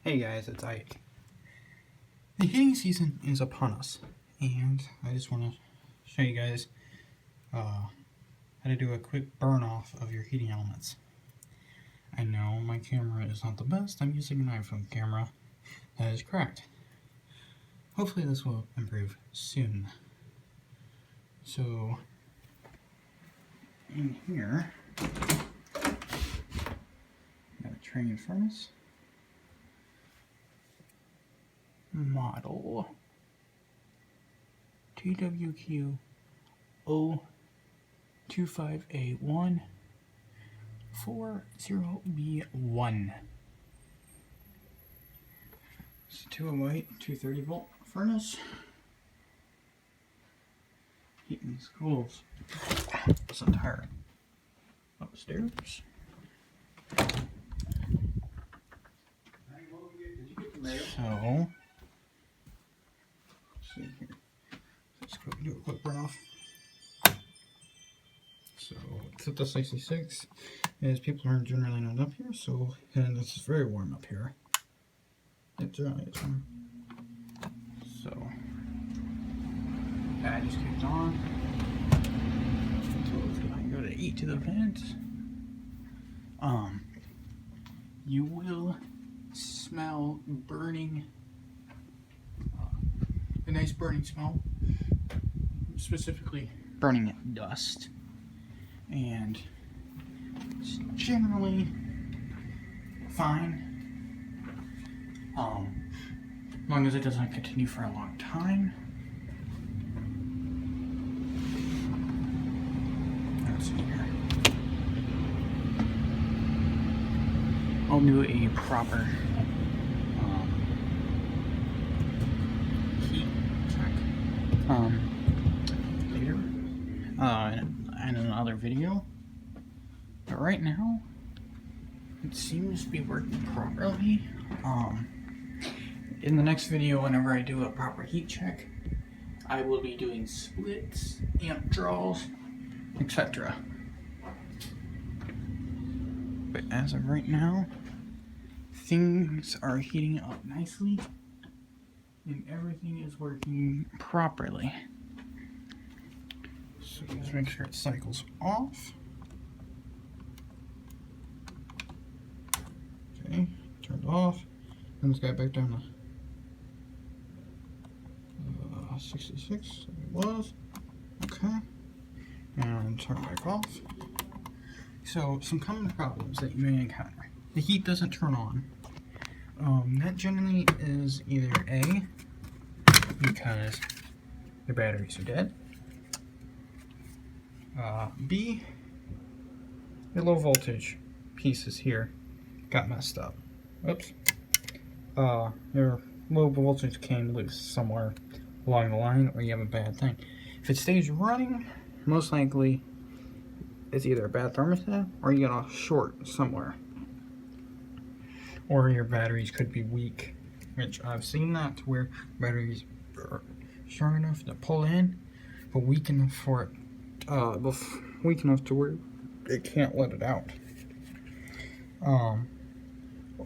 Hey guys, it's Ike. The heating season is upon us, and I just want to show you guys how to do a quick burn off of your heating elements. I know my camera is not the best. I'm using an iPhone camera that is cracked. Hopefully this will improve soon. So in here, got a train furnace. Model TWQ 025A1 40B1. It's a 208 230 volt furnace. Heating these cools this entire upstairs. So see here. Let's do a quick burn off. So it's at the 66, as people are generally not up here, so and it's very warm up here. It generally is warm. So that just keeps on until it's going to go to 8 to the vent. You will smell burning. A nice burning smell, specifically burning dust, and it's generally fine, as long as it doesn't continue for a long time. Let's see here. I'll do a proper later in another video, but right now it seems to be working properly. In the next video, whenever I do a proper heat check, I will be doing splits, amp draws, etc. But as of right now, things are heating up nicely and everything is working properly. So just make sure it cycles off. Okay, turned off. And it's got back down to 66, so it was. Okay, and turn back off. So some common problems that you may encounter. The heat doesn't turn on. That generally is either A, because your batteries are dead, B, your low voltage pieces here got messed up. Oops. Your low voltage came loose somewhere along the line, or you have a bad thing. If it stays running, most likely it's either a bad thermostat or you got a short somewhere. Or your batteries could be weak, which I've seen that, to where batteries are strong enough to pull in, but weak enough for it, weak enough to where it can't let it out.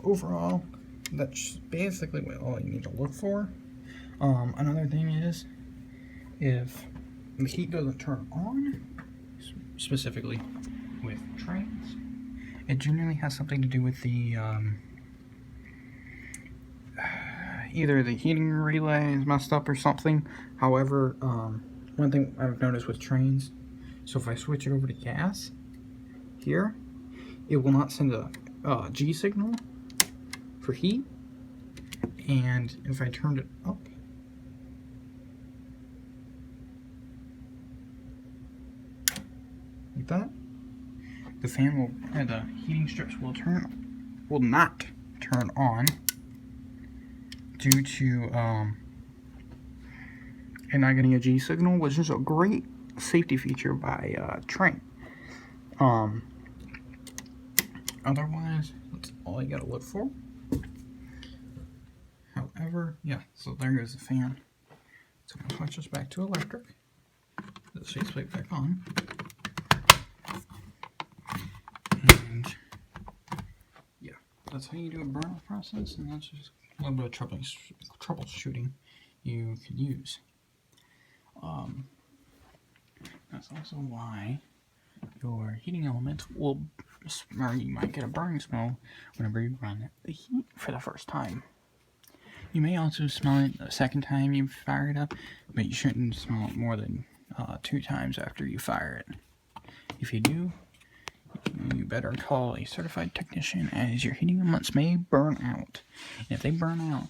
Overall, that's basically all you need to look for. Another thing is, if the heat doesn't turn on, specifically with trains, it generally has something to do with the either the heating relay is messed up or something. However, one thing I've noticed with trains, so if I switch it over to gas here, it will not send a G signal for heat, and if I turned it up, like that, the fan will, the heating strips will not turn on, due to it not getting a G signal, which is a great safety feature by train. Otherwise, that's all you gotta look for. However, yeah, so there goes the fan. So I'm gonna switch this back to electric. The faceplate back on. And yeah, that's how you do a burn-off process, and that's just a little bit of troubleshooting you could use. That's also why your heating element will, or you might get a burning smell whenever you run the heat for the first time. You may also smell it the second time you fire it up, but you shouldn't smell it more than 2 times after you fire it. If you do, you better call a certified technician, as your heating elements may burn out. And if they burn out,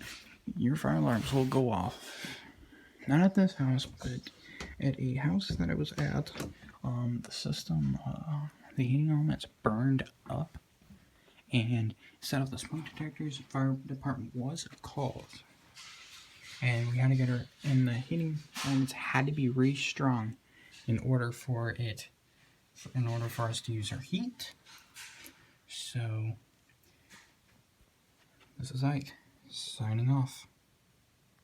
your fire alarms will go off. Not at this house, but at a house that I was at, the system, the heating elements burned up, and instead of the smoke detectors, the fire department was called, and we had to get her, and the heating elements had to be restrung in order for us to use our heat. So this is Ike signing off.